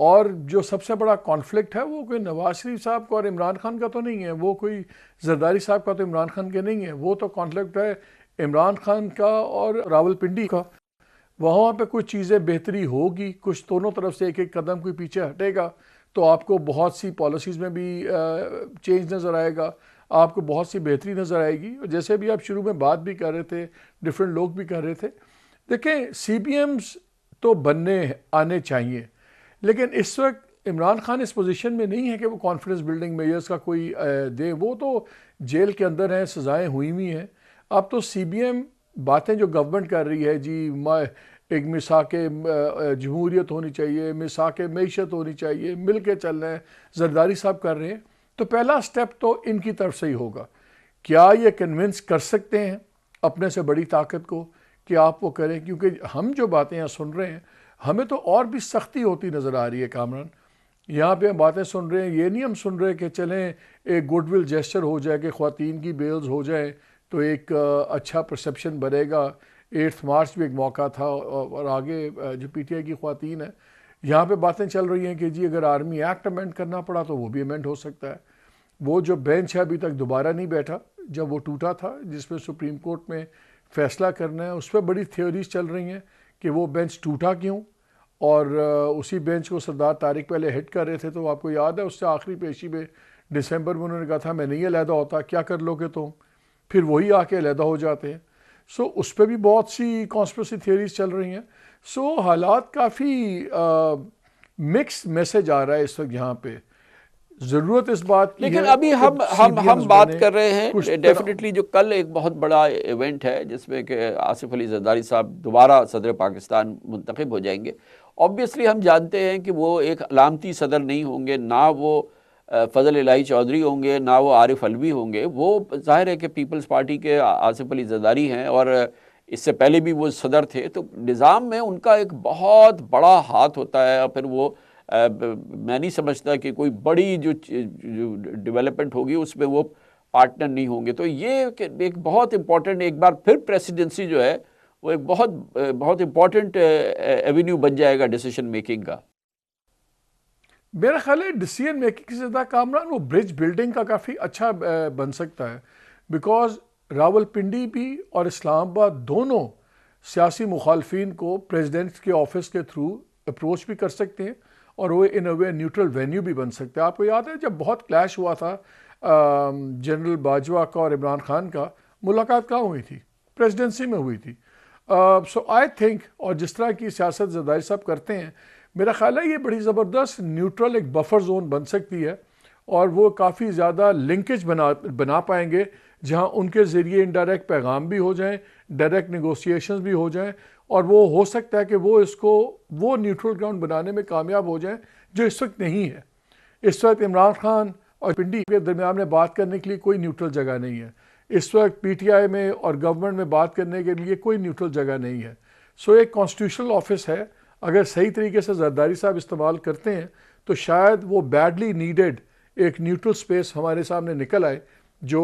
اور جو سب سے بڑا کانفلکٹ ہے وہ کوئی نواز شریف صاحب کا اور عمران خان کا تو نہیں ہے، وہ کوئی زرداری صاحب کا تو عمران خان کے نہیں ہے، وہ تو کانفلکٹ ہے عمران خان کا اور راول پنڈی کا۔ وہاں پہ کچھ چیزیں بہتری ہوگی، کچھ دونوں طرف سے ایک ایک قدم کوئی پیچھے ہٹے گا تو آپ کو بہت سی پالیسیز میں بھی چینج نظر آئے گا، آپ کو بہت سی بہتری نظر آئے گی۔ جیسے بھی آپ شروع میں بات بھی کر رہے تھے، ڈفرینٹ لوگ بھی کر رہے تھے، دیکھیں سی بی ایمز تو بننے آنے چاہیے، لیکن اس وقت عمران خان اس پوزیشن میں نہیں ہے کہ وہ کانفیڈنس بلڈنگ میئرز کا کوئی دے، وہ تو جیل کے اندر ہیں، سزائیں ہوئی ہوئی ہیں۔ اب تو سی بی ایم باتیں جو گورنمنٹ کر رہی ہے جی ایک مساق جمہوریت ہونی چاہیے، مساق معیشت ہونی چاہیے، مل کے چل رہے ہیں، زرداری صاحب کر رہے ہیں، تو پہلا سٹیپ تو ان کی طرف سے ہی ہوگا۔ کیا یہ کنونس کر سکتے ہیں اپنے سے بڑی طاقت کو کہ آپ وہ کریں؟ کیونکہ ہم جو باتیں یہاں سن رہے ہیں ہمیں تو اور بھی سختی ہوتی نظر آ رہی ہے کامران۔ یہاں پہ ہم باتیں سن رہے ہیں، یہ نہیں ہم سن رہے کہ چلیں ایک گڈ ول جیسچر ہو جائے کہ خواتین کی بیلز ہو جائیں تو ایک اچھا پرسیپشن بنے گا۔ 8 مارچ بھی ایک موقع تھا، اور آگے جو پی ٹی آئی کی خواتین ہیں یہاں پہ باتیں چل رہی ہیں کہ جی اگر آرمی ایکٹ امینڈ کرنا پڑا تو وہ بھی امینڈ ہو سکتا ہے۔ وہ جو بینچ ہے ابھی تک دوبارہ نہیں بیٹھا، جب وہ ٹوٹا تھا جس میں سپریم کورٹ میں فیصلہ کرنا ہے، اس پہ بڑی تھیوریز چل رہی ہیں کہ وہ بینچ ٹوٹا کیوں، اور اسی بینچ کو سردار طارق پہلے ہٹ کر رہے تھے، تو آپ کو یاد ہے اس سے آخری پیشی میں دسمبر میں انہوں نے کہا تھا میں نہیں علیحدہ ہوتا، کیا کر لو گے تم، پھر وہی آ کے علیحدہ ہو جاتے ہیں۔ سو اس پہ بھی بہت سی کانسپریسی تھیوریز چل رہی ہیں۔ سو حالات کافی مکس میسج آ رہا ہے اس وقت یہاں پہ۔ ضرورت اس بات کی ہے، لیکن ابھی ہم بات کر رہے ہیں ڈیفینیٹلی جو کل ایک بہت بڑا ایونٹ ہے جس میں کہ آصف علی زرداری صاحب دوبارہ صدر پاکستان منتخب ہو جائیں گے۔ آبویسلی ہم جانتے ہیں کہ وہ ایک علامتی صدر نہیں ہوں گے، نہ وہ فضل الہی چودھری ہوں گے، نہ وہ عارف علوی ہوں گے۔ وہ ظاہر ہے کہ پیپلز پارٹی کے آصف علی زرداری ہیں، اور اس سے پہلے بھی وہ صدر تھے، تو نظام میں ان کا ایک بہت بڑا ہاتھ ہوتا ہے، اور پھر وہ میں نہیں سمجھتا کہ کوئی بڑی جو ڈیولپمنٹ ہوگی اس میں وہ پارٹنر نہیں ہوں گے۔ تو یہ ایک بہت امپورٹنٹ، ایک بار پھر پریسیڈنسی جو ہے وہ ایک بہت امپورٹنٹ ایونیو بن جائے گا ڈیسیشن میکنگ کا۔ میرا خیال ہے ڈیسیجن میکنگ سے زیادہ کامران وہ برج بلڈنگ کا کافی اچھا بن سکتا ہے، بیکاز راول پنڈی بھی اور اسلام آباد دونوں سیاسی مخالفین کو پریزیڈنٹ کے آفس کے تھرو اپروچ بھی کر سکتے ہیں، اور وہ ان اے وے نیوٹرل وینیو بھی بن سکتے ہیں۔ آپ کو یاد ہے جب بہت کلیش ہوا تھا جنرل باجوہ کا اور عمران خان کا، ملاقات کہاں ہوئی تھی؟ پریزیڈنسی میں ہوئی تھی۔ سو آئی تھنک، اور جس طرح کی سیاست زرداری صاحب کرتے ہیں، میرا خیال ہے یہ بڑی زبردست نیوٹرل ایک بفر زون بن سکتی ہے، اور وہ کافی زیادہ لنکیج بنا پائیں گے جہاں ان کے ذریعے انڈائریکٹ پیغام بھی ہو جائیں، ڈائریکٹ نیگوسیشنز بھی ہو جائیں، اور وہ ہو سکتا ہے کہ وہ اس کو وہ نیوٹرل گراؤنڈ بنانے میں کامیاب ہو جائیں جو اس وقت نہیں ہے۔ اس وقت عمران خان اور پنڈی کے درمیان میں بات کرنے کے لیے کوئی نیوٹرل جگہ نہیں ہے، اس وقت پی ٹی آئی میں اور گورنمنٹ میں بات کرنے کے لیے کوئی نیوٹرل جگہ نہیں ہے۔ سو ایک کانسٹیٹیوشنل آفس ہے، اگر صحیح طریقے سے زرداری صاحب استعمال کرتے ہیں تو شاید وہ بیڈلی نیڈڈ ایک نیوٹرل سپیس ہمارے سامنے نکل آئے، جو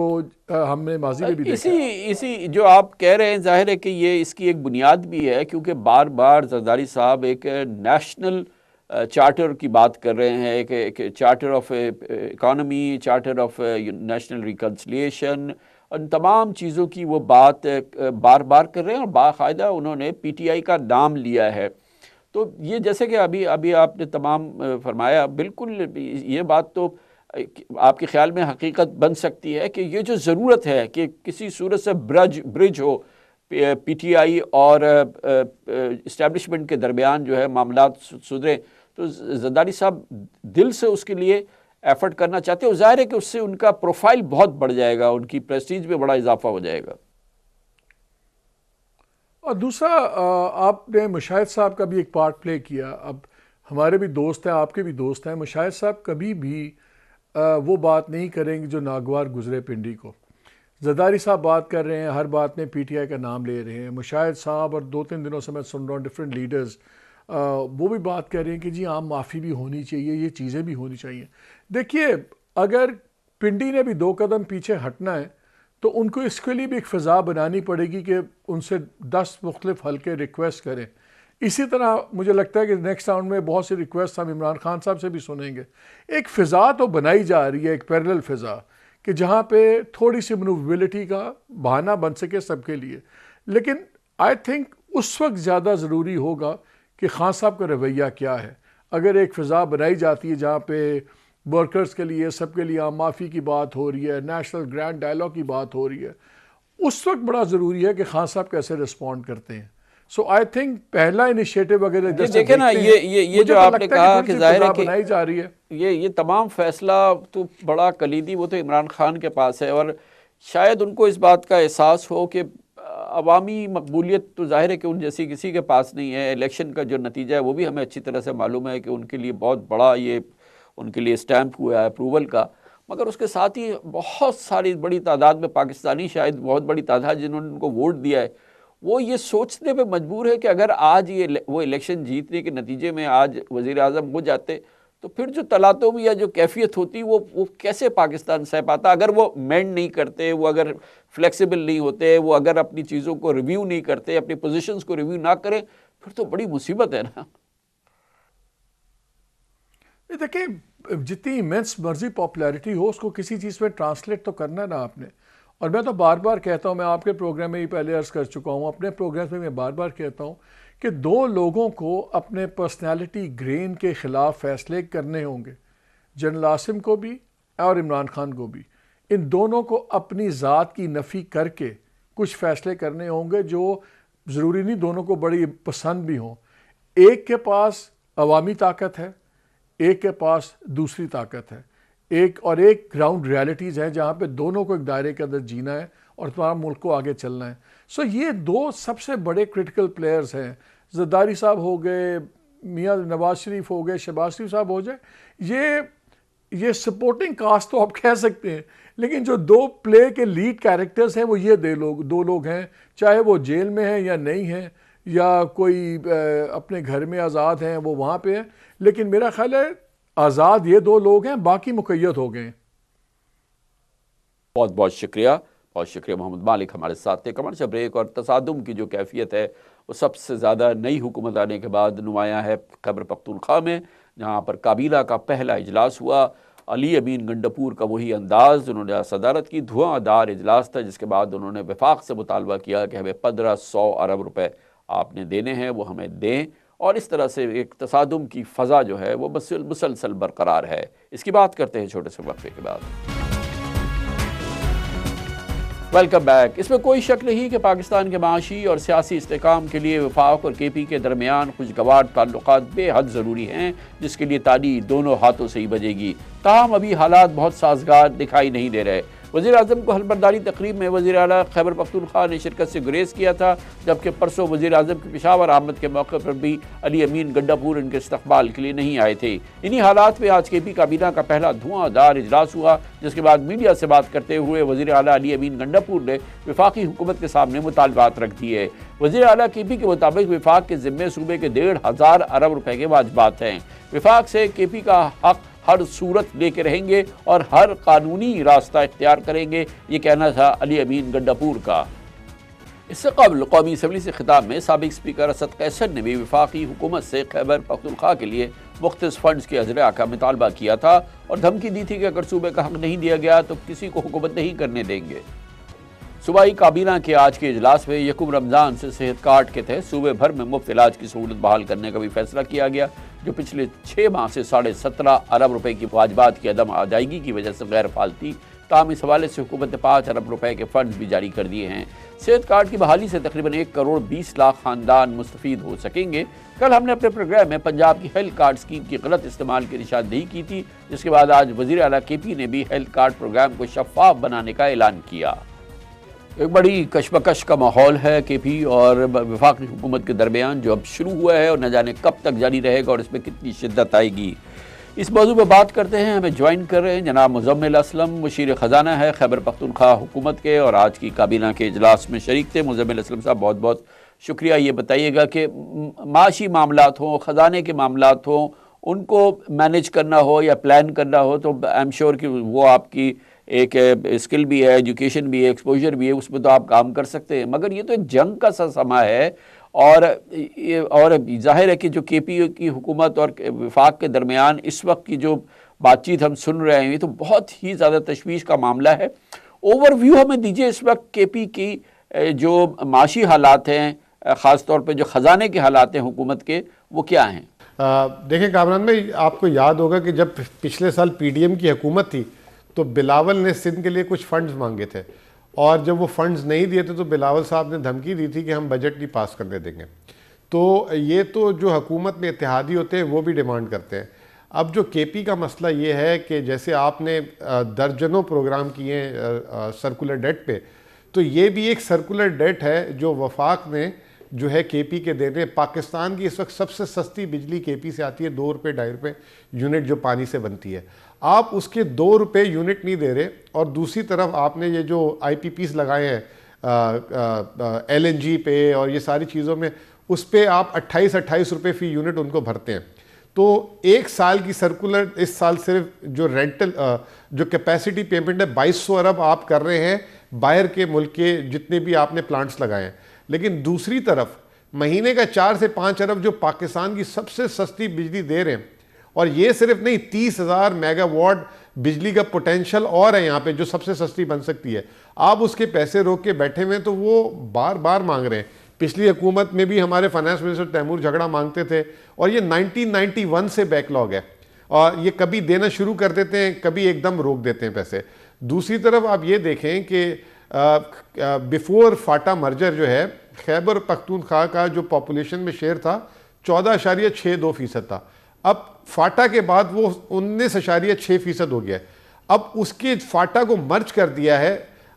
ہم نے ماضی میں بھی دیکھا۔ اسی جو آپ کہہ رہے ہیں، ظاہر ہے کہ یہ اس کی ایک بنیاد بھی ہے، کیونکہ بار بار زرداری صاحب ایک نیشنل چارٹر کی بات کر رہے ہیں، ایک charter of economy, charter of national reconciliation, ان تمام چیزوں کی وہ بات بار بار کر رہے ہیں، اور باقاعدہ انہوں نے پی ٹی آئی کا نام لیا ہے۔ تو یہ جیسے کہ ابھی آپ نے تمام فرمایا، بالکل یہ بات تو آپ کے خیال میں حقیقت بن سکتی ہے کہ یہ جو ضرورت ہے کہ کسی صورت سے برج ہو پی ٹی آئی اور اسٹیبلشمنٹ کے درمیان جو ہے معاملات سدھریں، تو زرداری صاحب دل سے اس کے لیے ایفرٹ کرنا چاہتے ہیں، اور ظاہر ہے کہ اس سے ان کا پروفائل بہت بڑھ جائے گا، ان کی پریسٹیج میں بڑا اضافہ ہو جائے گا۔ اور دوسرا آپ نے مشاہد صاحب کا بھی ایک پارٹ پلے کیا۔ اب ہمارے بھی دوست ہیں، آپ کے بھی دوست ہیں، مشاہد صاحب کبھی بھی وہ بات نہیں کریں گے جو ناگوار گزرے پنڈی کو۔ زرداری صاحب بات کر رہے ہیں، ہر بات میں پی ٹی آئی کا نام لے رہے ہیں، مشاہد صاحب اور 2-3 دنوں سے میں سن رہا ہوں ڈفرینٹ لیڈرز وہ بھی بات کر رہے ہیں کہ جی عام معافی بھی ہونی چاہیے، یہ چیزیں بھی ہونی چاہیے۔ دیکھیے اگر پنڈی نے بھی 2 قدم پیچھے ہٹنا ہے تو ان کو اس کے لیے بھی ایک فضا بنانی پڑے گی کہ ان سے 10 مختلف حلقے ریکویسٹ کریں اسی طرح مجھے لگتا ہے کہ نیکسٹ راؤنڈ میں بہت سی ریکویسٹ ہم عمران خان صاحب سے بھی سنیں گے. ایک فضا تو بنائی جا رہی ہے، ایک پیرلل فضا، کہ جہاں پہ تھوڑی سی منوویبلٹی کا بہانہ بن سکے سب کے لیے. لیکن آئی تھنک اس وقت زیادہ ضروری ہوگا کہ خان صاحب کا رویہ کیا ہے. اگر ایک فضا بنائی جاتی ہے جہاں پہ ورکرز کے لیے، سب کے لیے عام معافی کی بات ہو رہی ہے، نیشنل گرینڈ ڈائلاگ کی بات ہو رہی ہے، اس وقت بڑا ضروری ہے کہ خان صاحب کیسے رسپونڈ کرتے ہیں. سو آئی تھنک پہلا انیشیٹو اگر دیکھیں نا، یہ جو آپ نے کہا کہ ظاہر ہے کہ بنائی جا رہی ہے، یہ تمام فیصلہ تو بڑا کلیدی وہ تو عمران خان کے پاس ہے، اور شاید ان کو اس بات کا احساس ہو کہ عوامی مقبولیت تو ظاہر ہے کہ ان جیسی کسی کے پاس نہیں ہے. الیکشن کا جو نتیجہ ہے وہ بھی ہمیں اچھی طرح سے معلوم ہے کہ ان کے لیے بہت بڑا یہ ان کے لیے اسٹیمپ ہوا ہے اپروول کا. مگر اس کے ساتھ ہی بہت ساری بڑی تعداد میں پاکستانی، شاید بہت بڑی تعداد جنہوں نے ان کو ووٹ دیا ہے، وہ یہ سوچنے پہ مجبور ہے کہ اگر آج وہ الیکشن جیتنے کے نتیجے میں آج وزیر اعظم ہو جاتے تو پھر جو تلاطم یا جو کیفیت ہوتی وہ کیسے پاکستان سہ پاتا. اگر وہ مینڈ نہیں کرتے، وہ اگر فلیکسیبل نہیں ہوتے، وہ اگر اپنی چیزوں کو ریویو نہیں کرتے، اپنی پوزیشنز کو ریویو نہ کریں، پھر تو بڑی مصیبت ہے نا. دیکھیں جتنی ایمنس مرضی پاپولیرٹی ہو، اس کو کسی چیز میں ٹرانسلیٹ تو کرنا ہے نا آپ نے. اور میں تو بار بار کہتا ہوں، میں آپ کے پروگرام میں ہی پہلے عرض کر چکا ہوں، اپنے پروگرام میں بار بار کہتا ہوں کہ دو لوگوں کو اپنے پرسنالٹی گرین کے خلاف فیصلے کرنے ہوں گے، جنرل عاصم کو بھی اور عمران خان کو بھی. ان دونوں کو اپنی ذات کی نفی کر کے کچھ فیصلے کرنے ہوں گے جو ضروری نہیں دونوں کو بڑی پسند بھی ہوں. ایک کے پاس عوامی طاقت ہے، ایک کے پاس دوسری طاقت ہے، ایک گراؤنڈ ریالٹیز ہیں جہاں پہ دونوں کو ایک دائرے کے اندر جینا ہے اور تمہارا ملک کو آگے چلنا ہے. سو یہ دو سب سے بڑے کرٹیکل پلیئرز ہیں. زرداری صاحب ہو گئے، میاں نواز شریف ہو گئے، شہباز شریف صاحب ہو جائے، یہ سپورٹنگ کاسٹ تو آپ کہہ سکتے ہیں، لیکن جو دو پلے کے لیڈ کیریکٹرز ہیں وہ یہ دو لوگ ہیں، چاہے وہ جیل میں ہیں یا نہیں ہیں، یا کوئی اپنے گھر میں آزاد ہیں وہ وہاں پہ ہیں. لیکن میرا خیال ہے آزاد یہ دو لوگ ہیں، باقی مقید ہو گئے ہیں. بہت بہت شکریہ، بہت شکریہ محمد مالک ہمارے ساتھ تھے. Commercial break. اور تصادم کی جو کیفیت ہے وہ سب سے زیادہ نئی حکومت آنے کے بعد نمایاں ہے خیبر پختونخوا میں، جہاں پر کابینہ کا پہلا اجلاس ہوا. علی امین گنڈپور کا وہی انداز، انہوں نے صدارت کی. دھواں دار اجلاس تھا، جس کے بعد انہوں نے وفاق سے مطالبہ کیا کہ ہمیں 1500 ارب روپے آپ نے دینے ہیں، وہ ہمیں دیں. اور اس طرح سے ایک تصادم کی فضا جو ہے وہ مسلسل برقرار ہے. اس کی بات کرتے ہیں چھوٹے سے وقفے کے بعد. Welcome back. اس میں کوئی شک نہیں کہ پاکستان کے معاشی اور سیاسی استحکام کے لیے وفاق اور کے پی کے درمیان خوشگوار تعلقات بے حد ضروری ہیں، جس کے لیے تالی دونوں ہاتھوں سے ہی بجے گی. تاہم ابھی حالات بہت سازگار دکھائی نہیں دے رہے. وزیر اعظم کو حلفبرداری تقریب میں وزیر اعلیٰ خیبر پختونخوا نے شرکت سے گریز کیا تھا، جبکہ پرسوں وزیر اعظم کی پشاور آمد کے موقع پر بھی علی امین گنڈاپور ان کے استقبال کے لیے نہیں آئے تھے. انہی حالات میں آج کے پی کابینہ کا پہلا دھواں دار اجلاس ہوا، جس کے بعد میڈیا سے بات کرتے ہوئے وزیر اعلیٰ علی امین گنڈاپور نے وفاقی حکومت کے سامنے مطالبات رکھ دیے. وزیر اعلیٰ کے پی کے مطابق وفاق کے ذمے صوبے کے 1500 ارب روپے کے واجبات ہیں. وفاق سے کے پی کا حق ہر صورت لے کے رہیں گے اور ہر قانونی راستہ اختیار کریں گے، یہ کہنا تھا علی امین گنڈاپور کا. اس سے قبل قومی اسمبلی سے خطاب میں سابق اسپیکر اسد قیصر نے بھی وفاقی حکومت سے خیبر پختونخوا کے لیے مختص فنڈز کے اجراء کا مطالبہ کیا تھا اور دھمکی دی تھی کہ اگر صوبے کا حق نہیں دیا گیا تو کسی کو حکومت نہیں کرنے دیں گے. صوبائی کابینہ کے آج کے اجلاس میں یکم رمضان سے صحت کارڈ کے تحت صوبے بھر میں مفت علاج کی سہولت بحال کرنے کا بھی فیصلہ کیا گیا، جو پچھلے 6 ماہ سے 17.5 ارب روپے کی واجبات کی عدم ادائیگی کی وجہ سے غیر فعال تھی. تاہم اس حوالے سے حکومت نے 5 ارب روپے کے فنڈز بھی جاری کر دیے ہیں. صحت کارڈ کی بحالی سے تقریباً 1 کروڑ 20 لاکھ خاندان مستفید ہو سکیں گے. کل ہم نے اپنے پروگرام میں پنجاب کی ہیلتھ کارڈ اسکیم کی غلط استعمال کی نشاندہی کی تھی، جس کے بعد آج وزیر اعلیٰ کے پی نے بھی ہیلتھ کارڈ پروگرام کو شفاف بنانے کا اعلان کیا. ایک بڑی کشمکش کا ماحول ہے کے پی اور وفاقی حکومت کے درمیان، جو اب شروع ہوا ہے اور نہ جانے کب تک جاری رہے گا اور اس میں کتنی شدت آئے گی. اس موضوع پہ بات کرتے ہیں. ہمیں جوائن کر رہے ہیں جناب مزمل اسلم، مشیر خزانہ ہے خیبر پختونخوا حکومت کے، اور آج کی کابینہ کے اجلاس میں شریک تھے. مزمل اسلم صاحب بہت بہت شکریہ. یہ بتائیے گا کہ معاشی معاملات ہوں، خزانے کے معاملات ہوں، ان کو مینیج کرنا ہو یا پلان کرنا ہو تو آئی ایم شیور کہ وہ آپ کی ایک اسکل بھی ہے، ایجوکیشن بھی ہے، ایکسپوجر بھی ہے، اس میں تو آپ کام کر سکتے ہیں. مگر یہ تو ایک جنگ کا سا سما ہے اور ظاہر ہے کہ جو کے پی کی حکومت اور وفاق کے درمیان اس وقت کی جو بات چیت ہم سن رہے ہیں تو بہت ہی زیادہ تشویش کا معاملہ ہے. اوور ویو ہمیں دیجیے اس وقت کے پی کی جو معاشی حالات ہیں، خاص طور پہ جو خزانے کے حالات ہیں حکومت کے، وہ کیا ہیں؟ دیکھیں کامران بھائی، آپ کو یاد ہوگا کہ جب پچھلے سال پی ڈی ایم کی حکومت تھی تو بلاول نے سندھ کے لیے کچھ فنڈز مانگے تھے، اور جب وہ فنڈز نہیں دیے تھے تو بلاول صاحب نے دھمکی دی تھی کہ ہم بجٹ نہیں پاس کرنے دیں گے. تو یہ تو جو حکومت میں اتحادی ہوتے ہیں وہ بھی ڈیمانڈ کرتے ہیں. اب جو کے پی کا مسئلہ یہ ہے کہ جیسے آپ نے درجنوں پروگرام کیے ہیں سرکولر ڈیٹ پہ، تو یہ بھی ایک سرکولر ڈیٹ ہے جو وفاق نے جو ہے کے پی کے دینے. پاکستان کی اس وقت سب سے سستی بجلی کے پی سے آتی ہے، 2 روپے 2.5 روپے یونٹ جو پانی سے بنتی ہے. آپ اس کے 2 روپے یونٹ نہیں دے رہے، اور دوسری طرف آپ نے یہ جو آئی پی پیز لگائے ہیں ایل این جی پہ اور یہ ساری چیزوں میں، اس پہ آپ 28 روپے فی یونٹ ان کو بھرتے ہیں. تو ایک سال کی سرکولر اس سال صرف جو رینٹل جو کیپیسٹی پیمنٹ ہے 2200 ارب آپ کر رہے ہیں باہر کے ملک کے جتنے بھی آپ نے پلانٹس لگائے ہیں. لیکن دوسری طرف مہینے کا 4 سے 5 ارب جو پاکستان کی سب سے سستی بجلی دے رہے ہیں، اور یہ صرف نہیں 30,000 میگا واٹ بجلی کا پوٹینشل اور ہے یہاں پہ جو سب سے سستی بن سکتی ہے. آپ اس کے پیسے روک کے بیٹھے ہوئے تو وہ بار بار مانگ رہے ہیں. پچھلی حکومت میں بھی ہمارے فائنانس منسٹر تیمور جھگڑا مانگتے تھے، اور یہ 1991 سے بیک لاگ ہے، اور یہ کبھی دینا شروع کر دیتے ہیں، کبھی ایک دم روک دیتے ہیں پیسے. دوسری طرف آپ یہ دیکھیں کہ بیفور فاٹا مرجر جو ہے خیبر پختونخوا کا جو پاپولیشن میں شیئر تھا 14.62% تھا. اب فاٹا کے بعد وہ 19.6% ہو گیا ہے. اب اس کے فاٹا کو مرج کر دیا ہے،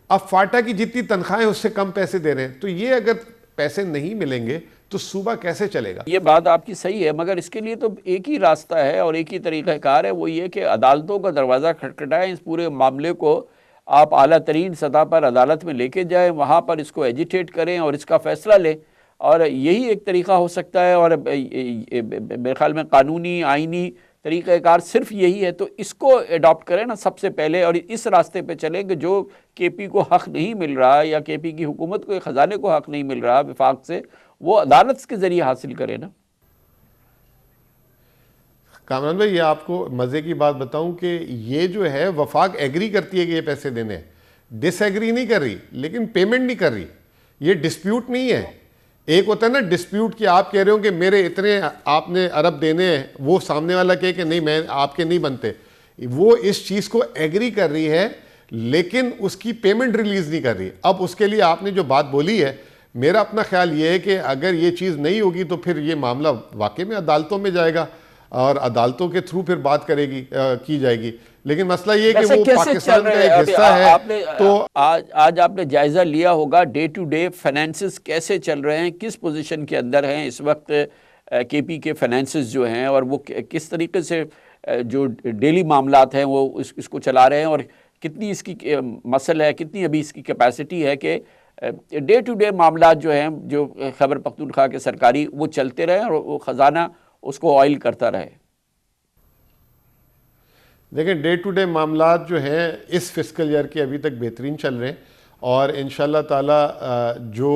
اب فاٹا کی جتنی تنخواہیں اس سے کم پیسے دے رہے ہیں. تو یہ اگر پیسے نہیں ملیں گے تو صوبہ کیسے چلے گا؟ یہ بات آپ کی صحیح ہے، مگر اس کے لیے تو ایک ہی راستہ ہے اور ایک ہی طریقہ کار ہے، وہ یہ کہ عدالتوں کا دروازہ کھٹکھٹائیں، اس پورے معاملے کو آپ اعلیٰ ترین سطح پر عدالت میں لے کے جائیں، وہاں پر اس کو ایجیٹیٹ کریں اور اس کا فیصلہ لیں. اور یہی ایک طریقہ ہو سکتا ہے، اور میرے خیال میں قانونی آئینی طریقہ کار صرف یہی ہے. تو اس کو اڈاپٹ کریں نا سب سے پہلے، اور اس راستے پہ چلیں کہ جو کے پی کو حق نہیں مل رہا یا کے پی کی حکومت کو خزانے کو حق نہیں مل رہا وفاق سے، وہ عدالت کے ذریعے حاصل کرے نا. کامران بھائی، یہ آپ کو مزے کی بات بتاؤں کہ یہ جو ہے وفاق ایگری کرتی ہے کہ یہ پیسے دینے ہیں، ڈس ایگری نہیں کر رہی، لیکن پیمنٹ نہیں کر رہی. یہ ڈسپیوٹ نہیں ہے. ایک ہوتا ہے نا ڈسپیوٹ کہ آپ کہہ رہے ہو کہ میرے اتنے آپ نے ارب دینے ہیں، وہ سامنے والا کہے کہ نہیں میں آپ کے نہیں بنتے. وہ اس چیز کو ایگری کر رہی ہے لیکن اس کی پیمنٹ ریلیز نہیں کر رہی. اب اس کے لیے آپ نے جو بات بولی ہے، میرا اپنا خیال یہ ہے کہ اگر یہ چیز نہیں ہوگی تو پھر یہ معاملہ واقعی میں عدالتوں میں جائے گا اور عدالتوں کے تھرو پھر بات کی جائے گی. لیکن مسئلہ یہ کہ وہ پاکستان کا ایک حصہ ہے. تو آج آپ نے جائزہ لیا ہوگا ڈے ٹو ڈے فائنینسز کیسے چل رہے ہیں، کس پوزیشن کے اندر ہیں اس وقت کے پی کے فائنینسز جو ہیں، اور وہ کس طریقے سے جو ڈیلی معاملات ہیں وہ اس کو چلا رہے ہیں، اور کتنی اس کی مسل ہے، کتنی ابھی اس کی کیپیسٹی ہے کہ ڈے ٹو ڈے معاملات جو ہیں جو خیبر پختونخوا کے سرکاری وہ چلتے رہیں اور وہ خزانہ اس کو آئل کرتا رہے. دیکھیں ڈے ٹو ڈے معاملات جو ہیں اس فسکل ایئر کے ابھی تک بہترین چل رہے ہیں، اور انشاءاللہ تعالی جو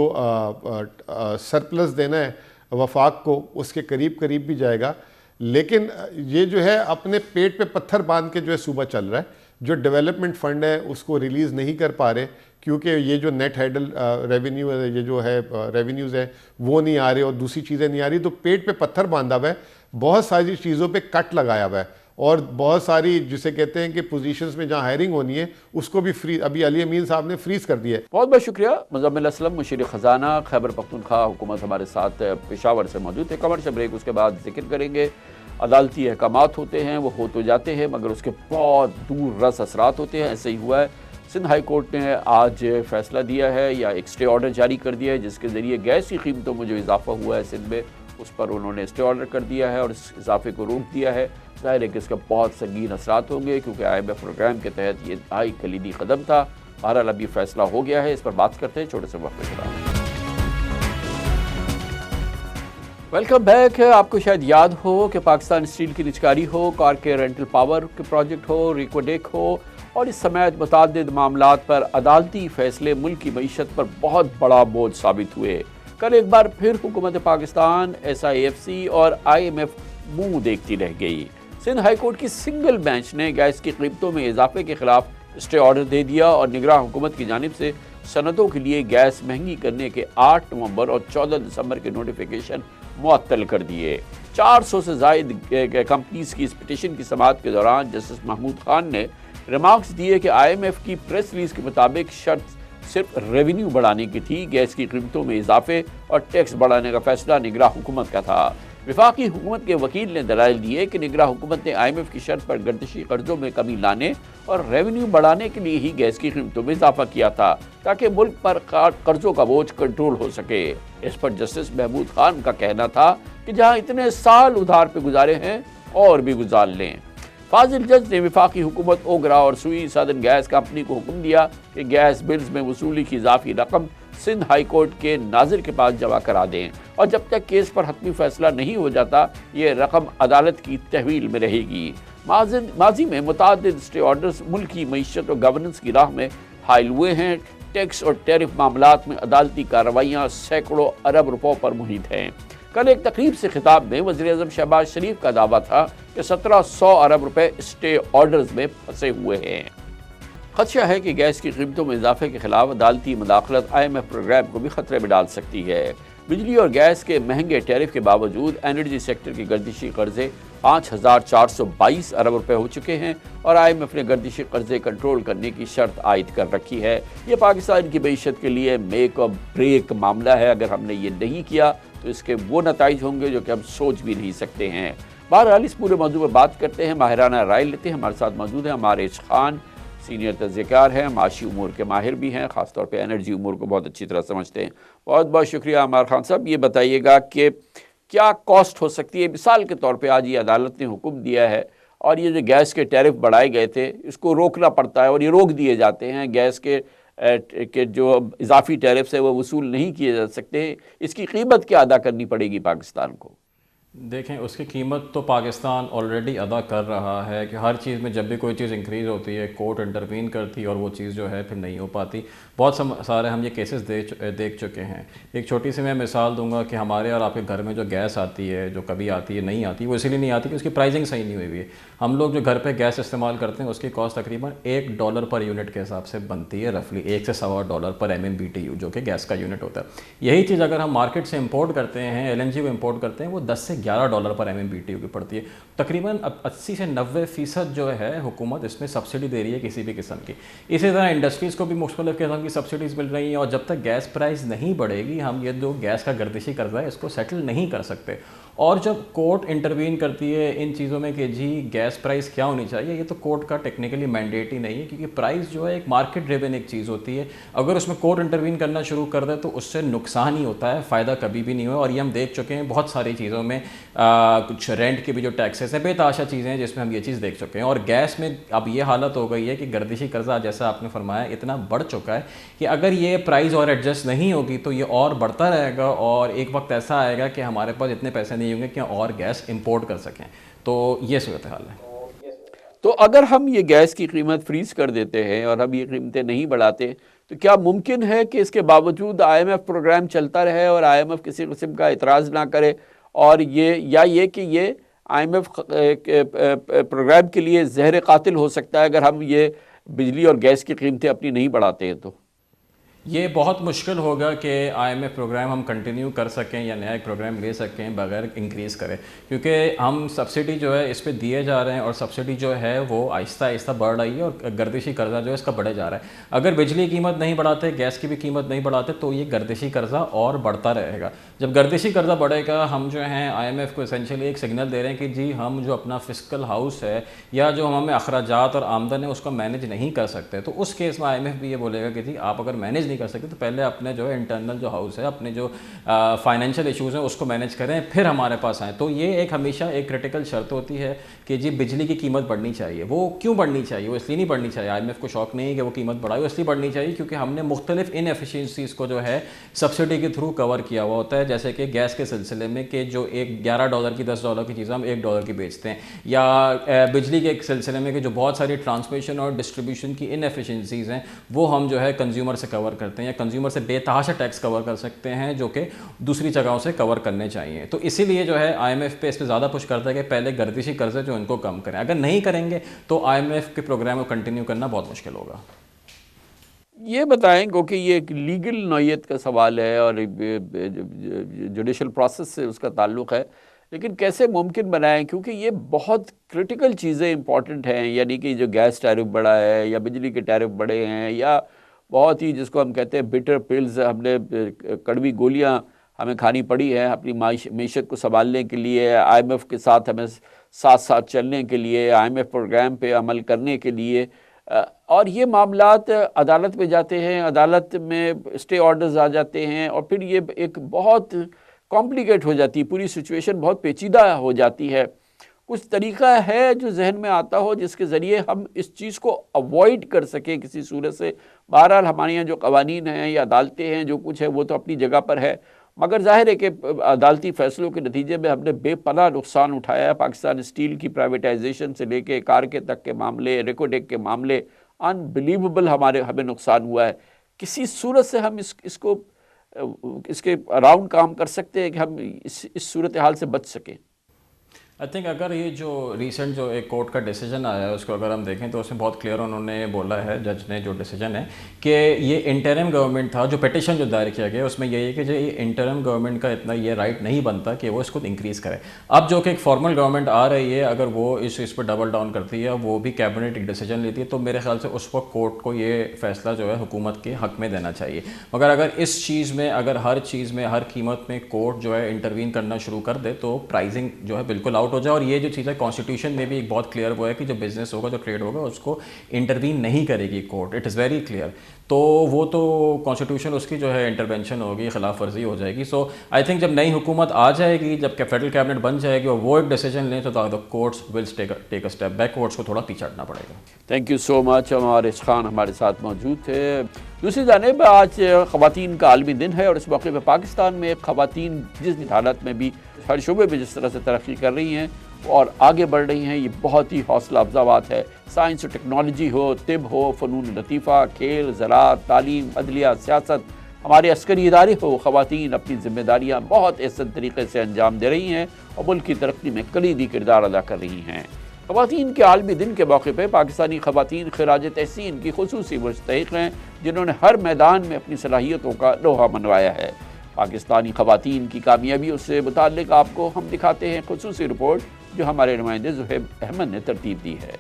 سرپلس دینا ہے وفاق کو اس کے قریب بھی جائے گا. لیکن یہ جو ہے اپنے پیٹ پہ پتھر باندھ کے جو ہے صوبہ چل رہا ہے. جو ڈیولپمنٹ فنڈ ہے اس کو ریلیز نہیں کر پا رہے کیونکہ یہ جو نیٹ ہیڈل ریونیو ہے، یہ جو ہے ریونیوز ہیں وہ نہیں آ رہے اور دوسری چیزیں نہیں آ رہی. تو پیٹ پہ پتھر باندھا ہوا ہے، بہت ساری چیزوں پہ کٹ لگایا ہوا ہے، اور بہت ساری جسے کہتے ہیں کہ پوزیشنز میں جہاں ہائرنگ ہونی ہے اس کو بھی ابھی علی امین صاحب نے فریز کر دیا ہے. بہت بہت شکریہ مزمل اسلم، مشیر خزانہ خیبر پختونخوا حکومت، ہمارے ساتھ پشاور سے موجود ہے. کمرشل بریک، اس کے بعد ذکر کریں گے عدالتی احکامات ہوتے ہیں، وہ ہو تو جاتے ہیں مگر اس کے بہت دور رس اثرات ہوتے ہیں. ایسے ہی ہوا ہے، سندھ ہائی کورٹ نے آج فیصلہ دیا ہے یا ایک اسٹے آرڈر جاری کر دیا ہے جس کے ذریعے گیس کی قیمتوں میں جو اضافہ ہوا ہے سندھ میں اس پر انہوں نے اسٹے آرڈر کر دیا ہے اور اس اضافے کو روک دیا ہے. ظاہر ہے کہ اس کا بہت سنگین اثرات ہوں گے کیونکہ آئی ایم ایف پروگرام کے تحت یہ انتہائی کلیدی قدم تھا. بہرحال اب یہ فیصلہ ہو گیا ہے، اس پر بات کرتے ہیں چھوٹے سے وقفے کے بعد. Welcome back. آپ کو شاید یاد ہو کہ پاکستان اسٹیل کی نجکاری ہو، کار کے رینٹل پاور کے پروجیکٹ ہو، ریکوڈیک ہو اور اس سمیت متعدد معاملات پر عدالتی فیصلے ملک کی معیشت پر بہت بڑا بوجھ ثابت ہوئے. کل ایک بار پھر حکومت پاکستان SIFC اور IMF منہ دیکھتی رہ گئی۔ سندھ ہائی کورٹ کی سنگل بینچ نے گیس کی قیمتوں میں اضافے کے خلاف اسٹے آرڈر دے دیا اور نگراں حکومت کی جانب سے صنعتوں کے لیے گیس مہنگی کرنے کے 8 نومبر اور 14 دسمبر کے نوٹیفیکیشن معطل کر دیے۔ 400 سے زائد کمپنیز کی اس پٹیشن کی سماعت کے دوران جسٹس محمود خان نے ریمارکس دیے کہ IMF کی پریس ریلیز کے مطابق شرط صرف ریونیو بڑھانے کی تھی، گیس کی قیمتوں میں اضافے اور ٹیکس بڑھانے کا فیصلہ نگراں حکومت کا تھا۔ وفاقی حکومت کے وکیل نے دلائل دیے کہ نگراں حکومت نے IMF کی شرط پر گردشی قرضوں میں کمی لانے اور ریونیو بڑھانے کے لیے ہی گیس کی قیمتوں میں اضافہ کیا تھا تاکہ ملک پر قرضوں کا بوجھ کنٹرول ہو سکے۔ اس پر جسٹس محمود خان کا کہنا تھا کہ جہاں اتنے سال ادھار پہ گزارے ہیں اور بھی گزار لیں۔ فاضل جج نے وفاقی حکومت اوگرا اور سوئی سدرن گیس کمپنی کو حکم دیا کہ گیس بلز میں وصولی کی اضافی رقم سندھ ہائی کورٹ کے ناظر کے پاس جمع کرا دیں اور جب تک کیس پر حتمی فیصلہ نہیں ہو جاتا یہ رقم عدالت کی تحویل میں رہے گی۔ ماضی میں متعدد اسٹے آرڈرز ملکی معیشت اور گورننس کی راہ میں حائل ہوئے ہیں۔ ٹیکس اور ٹیرف معاملات میں عدالتی کارروائیاں سینکڑوں ارب روپوں پر محیط ہیں۔ کل ایک تقریب سے خطاب میں وزیر اعظم شہباز شریف کا دعویٰ تھا کہ 1700 ارب روپے اسٹے آرڈرز میں پھنسے ہوئے ہیں۔ خدشہ ہے کہ گیس کی قیمتوں میں اضافے کے خلاف عدالتی مداخلت IMF پروگرام کو بھی خطرے میں ڈال سکتی ہے۔ بجلی اور گیس کے مہنگے ٹیرف کے باوجود انرجی سیکٹر کی گردشی قرضے 5422 ارب روپے ہو چکے ہیں اور IMF نے گردشی قرضے کنٹرول کرنے کی شرط عائد کر رکھی ہے۔ یہ پاکستان کی معیشت کے لیے میک اور بریک معاملہ ہے۔ اگر ہم نے یہ نہیں کیا تو اس کے وہ نتائج ہوں گے جو کہ ہم سوچ بھی نہیں سکتے ہیں۔ بہرحال اس پورے موضوع پر بات کرتے ہیں، ماہرانہ رائے لیتے ہیں۔ ہمارے ساتھ موجود ہیں ہمارے خان، سینئر تجزیہ کار ہیں، معاشی امور کے ماہر بھی ہیں، خاص طور پہ انرجی امور کو بہت اچھی طرح سمجھتے ہیں۔ بہت بہت شکریہ عمار خان صاحب۔ یہ بتائیے گا کہ کیا کاسٹ ہو سکتی ہے؟ مثال کے طور پہ آج یہ عدالت نے حکم دیا ہے اور یہ جو گیس کے ٹیرف بڑھائے گئے تھے اس کو روکنا پڑتا ہے اور یہ روک دیے جاتے ہیں، گیس کے جو اضافی ٹیرفس ہیں وہ وصول نہیں کیے جا سکتے، اس کی قیمت کیا ادا کرنی پڑے گی پاکستان کو؟ دیکھیں اس کی قیمت تو پاکستان آلریڈی ادا کر رہا ہے کہ ہر چیز میں جب بھی کوئی چیز انکریز ہوتی ہے کورٹ انٹروین کرتی ہے اور وہ چیز جو ہے پھر نہیں ہو پاتی۔ بہت سارے ہم یہ کیسز دیکھ چکے ہیں۔ ایک چھوٹی سی میں مثال دوں گا کہ ہمارے اور آپ کے گھر میں جو گیس آتی ہے، جو کبھی آتی ہے نہیں آتی، وہ اسی لیے نہیں آتی کہ اس کی پرائزنگ صحیح نہیں ہوئی ہے۔ ہم لوگ جو گھر پہ گیس استعمال کرتے ہیں اس کی کاسٹ تقریباً $1 پر یونٹ کے حساب سے بنتی ہے، رفلی $1 سے $1.25 پر MMBTU جو کہ گیس کا یونٹ ہوتا ہے۔ یہی چیز اگر ہم مارکیٹ سے امپورٹ کرتے ہیں، LNG کو امپورٹ کرتے ہیں، وہ $10 سے $11 پر MMBTU کی پڑتی ہے۔ تقریباً 80 سے 90% جو ہے حکومت اس میں سبسڈی دے رہی ہے کسی بھی قسم کی۔ اسی طرح انڈسٹریز کو بھی مختلف قسم کی سبسڈیز مل رہی ہیں اور جب تک گیس پرائز نہیں بڑھے گی ہم یہ جو گیس کا گردشی قرضہ ہے اس کو سیٹل نہیں کر سکتے۔ اور جب کورٹ انٹروین کرتی ہے ان چیزوں میں کہ جی گیس پرائز کیا ہونی چاہیے، یہ تو کورٹ کا ٹیکنیکلی مینڈیٹ ہی نہیں ہے کیونکہ پرائز جو ہے ایک مارکیٹ ڈریون ایک چیز ہوتی ہے۔ اگر اس میں کورٹ انٹروین کرنا شروع کر دے تو اس سے نقصان ہی ہوتا ہے، فائدہ کبھی بھی نہیں ہوا۔ اور یہ ہم دیکھ چکے ہیں بہت ساری چیزوں میں، کچھ رینٹ کے بھی جو ٹیکسز ہیں، بے تحاشا چیزیں ہیں جس میں ہم یہ چیز دیکھ چکے ہیں۔ اور گیس میں اب یہ حالت ہو گئی ہے کہ گردشی قرضہ جیسا آپ نے فرمایا اتنا بڑھ چکا ہے کہ اگر یہ پرائز اور ایڈجسٹ نہیں ہوگی تو یہ اور بڑھتا رہے گا اور ایک وقت ایسا آئے گا کہ ہمارے پاس اتنے پیسے نہیں ہوں گے کہ اور گیس امپورٹ کر سکیں۔ تو یہ صورتحال ہے۔ تو اگر ہم یہ گیس کی قیمت فریز کر دیتے ہیں اور ہم یہ قیمتیں نہیں بڑھاتے تو کیا ممکن ہے کہ اس کے باوجود IMF پروگرام چلتا رہے اور IMF کسی قسم کا اعتراض نہ کرے، اور یہ کہ یہ IMF پروگرام کے لیے زہر قاتل ہو سکتا ہے اگر ہم یہ بجلی اور گیس کی قیمتیں اپنی نہیں بڑھاتے ہیں؟ تو یہ بہت مشکل ہوگا کہ IMF پروگرام ہم کنٹینیو کر سکیں یا نیا ایک پروگرام لے سکیں بغیر انکریز کرے، کیونکہ ہم سبسڈی جو ہے اس پہ دیے جا رہے ہیں اور سبسڈی جو ہے وہ آہستہ آہستہ بڑھ رہی ہے اور گردشی قرضہ جو ہے اس کا بڑھے جا رہا ہے۔ اگر بجلی کی قیمت نہیں بڑھاتے، گیس کی بھی قیمت نہیں بڑھاتے تو یہ گردشی قرضہ اور بڑھتا رہے گا۔ جب گردشی قرضہ بڑھے گا ہم جو ہیں IMF کو اسینشلی ایک سگنل دے رہے ہیں کہ جی ہم جو اپنا فسکل ہاؤس ہے یا جو ہمیں اخراجات اور آمدن ہے اس کو مینیج نہیں کر سکتے، تو اس کیس میں IMF بھی یہ بولے گا کہ جی آپ اگر مینیج نہیں کر سکتے تو پہلے اپنے جو انٹرنل جو ہاؤس ہے، اپنے جو فائنینشیل ایشوز ہیں اس کو مینیج کریں پھر ہمارے پاس آئیں۔ تو یہ ایک ہمیشہ ایک کرٹیکل شرط ہوتی ہے کہ جی بجلی کی قیمت بڑھنی چاہیے۔ وہ کیوں بڑھنی چاہیے؟ وہ اس لیے نہیں بڑھنی چاہیے، IMF کو شوق نہیں ہے کہ وہ قیمت بڑھائے، وہ اس لیے بڑھنی چاہیے کیونکہ ہم نے مختلف ان ایفیشینسیز کو جو ہے سبسڈی کے تھرو کور کیا ہوا ہوتا ہے، جیسے کہ گیس کے سلسلے میں کہ جو ایک $11 کی $10 کی چیزیں ہم $1 کی بیچتے ہیں، یا بجلی کے سلسلے میں کہ جو بہت ساری ٹرانسمیشن اور ڈسٹریبیوشن کی ان ایفیشینسیز ہیں وہ ہم جو ہے کنزیومر سے کور کرتے ہیں, یا کنزیومر سے بے تحاشا ٹیکس کور کر سکتے ہیں جو کہ دوسری جگہوں سے کور کرنے چاہیے. تو اسی لیے جو ہے IMF پہ اس پہ زیادہ پش کرتا ہے کہ پہلے گردشی قرضے جو ان کو کم کریں. اگر نہیں کریں گے تو IMF کے پروگرام کو کنٹینیو کرنا بہت مشکل ہوگا. یہ بتائیں کیونکہ یہ ایک لیگل نوعیت کا سوال ہے اور جوڈیشل پروسیس سے اس کا تعلق ہے, لیکن کیسے ممکن بنائیں, کیونکہ یہ بہت کرٹیکل چیزیں امپورٹنٹ ہیں, یعنی کہ جو گیس ٹیرف بڑھا ہے یا بجلی کے ٹیرف بڑھے ہیں یا بہت ہی جس کو ہم کہتے ہیں بٹر پلز, ہم نے کڑوی گولیاں ہمیں کھانی پڑی ہیں اپنی معیشت کو سنبھالنے کے لیے, IMF کے ساتھ ہمیں ساتھ ساتھ چلنے کے لیے, IMF پروگرام پہ عمل کرنے کے لیے, اور یہ معاملات عدالت پہ جاتے ہیں, عدالت میں اسٹے آرڈرز آ جاتے ہیں, اور پھر یہ ایک بہت کمپلیکیٹ ہو جاتی ہے, پوری سچویشن بہت پیچیدہ ہو جاتی ہے. کچھ طریقہ ہے جو ذہن میں آتا ہو جس کے ذریعے ہم اس چیز کو اوائڈ کر سکیں کسی صورت سے؟ بہرحال ہمارے یہاں جو قوانین ہیں یا عدالتیں ہیں جو کچھ ہے وہ تو اپنی جگہ پر ہے, مگر ظاہر ہے کہ عدالتی فیصلوں کے نتیجے میں ہم نے بے پناہ نقصان اٹھایا ہے. پاکستان اسٹیل کی پرائیویٹائزیشن سے لے کے کار کے تک کے معاملے, ریکوڈیک کے معاملے, انبلیویبل ہمیں نقصان ہوا ہے. کسی صورت سے ہم اس کے اراؤنڈ کام کر سکتے ہیں کہ ہم اس صورتحال سے بچ سکیں. آئی تھنک اگر یہ جو ریسنٹ جو ایک کورٹ کا ڈیسیجن آیا ہے اس کو اگر ہم دیکھیں تو اس میں بہت کلیئر انہوں نے بولا ہے, جج نے جو ڈیسیجن ہے, کہ یہ انٹرم گورنمنٹ تھا. جو پیٹیشن جو دائر کیا گیا اس میں یہی ہے کہ جو یہ انٹرم گورنمنٹ کا اتنا یہ رائٹ نہیں بنتا کہ وہ اس کو انکریز کرے. اب جو کہ ایک فارمل گورنمنٹ آ رہی ہے, اگر وہ اس پہ ڈبل ڈاؤن کرتی ہے, وہ بھی کیبنٹ ایک ڈیسیجن لیتی ہے, تو میرے خیال سے اس وقت کورٹ کو یہ فیصلہ جو ہے حکومت کے حق میں دینا چاہیے. مگر اگر اس چیز میں, اگر ہر چیز میں, ہر قیمت میں کورٹ جو ہے انٹروین کرنا شروع کر دے تو پرائزنگ جو ہے بالکل آؤٹ ہو جائے. اور یہ جو چیز ہے کانسٹیٹیوشن میں بھی ایک بہت کلیئر وہ ہے کہ جو بزنس ہوگا, جو ٹریڈ ہوگا, اس کو انٹروین نہیں کرے گی court. It is very clear. تو وہ تو کانسٹیٹیوشن اس کی جو ہے انٹرونشن ہوگی, خلاف ورزی ہو جائے گی. سو آئی تھنک جب نئی حکومت آ جائے گی, جب فیڈرل کیبنٹ بن جائے گی اور وہ ایک ڈیسیجن لیں, تو courts will take a step back. Courts کو تھوڑا پیچھے ہٹنا پڑے گا. تھینک یو سو مچ. ہمارے خان ہمارے ساتھ موجود تھے. دوسری جانب آج خواتین کا عالمی دن ہے, اور اس موقع پہ پاکستان میں خواتین جس حالت میں بھی ہر شعبے میں جس طرح سے ترقی کر رہی ہیں اور آگے بڑھ رہی ہیں, یہ بہت ہی حوصلہ افزا بات ہے. سائنس و ٹیکنالوجی ہو, طب ہو, فنون لطیفہ, کھیل, زراعت, تعلیم, عدلیہ, سیاست, ہمارے عسکری ادارے ہو, خواتین اپنی ذمہ داریاں بہت احسن طریقے سے انجام دے رہی ہیں اور ملک کی ترقی میں کلیدی کردار ادا کر رہی ہیں. خواتین کے عالمی دن کے موقع پہ پاکستانی خواتین خراج تحسین کی خصوصی مستحق ہیں, جنہوں نے ہر میدان میں اپنی صلاحیتوں کا لوہا منوایا ہے. پاکستانی خواتین کی کامیابیوں سے متعلق آپ کو ہم دکھاتے ہیں خصوصی رپورٹ جو ہمارے نمائندے زہیب احمد نے ترتیب دی ہے.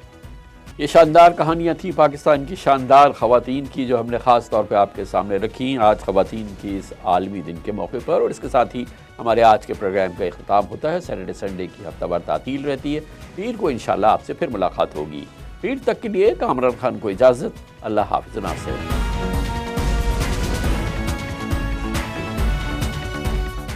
یہ شاندار کہانیاں تھیں پاکستان کی شاندار خواتین کی, جو ہم نے خاص طور پہ آپ کے سامنے رکھی آج خواتین کی اس عالمی دن کے موقع پر. اور اس کے ساتھ ہی ہمارے آج کے پروگرام کا اختتام ہوتا ہے. سیٹرڈے سنڈے کی ہفتہ بھر تعطیل رہتی ہے. پیر کو انشاءاللہ آپ سے پھر ملاقات ہوگی. پیر تک کے لیے کامران خان کو اجازت. اللہ حافظ. ناصر.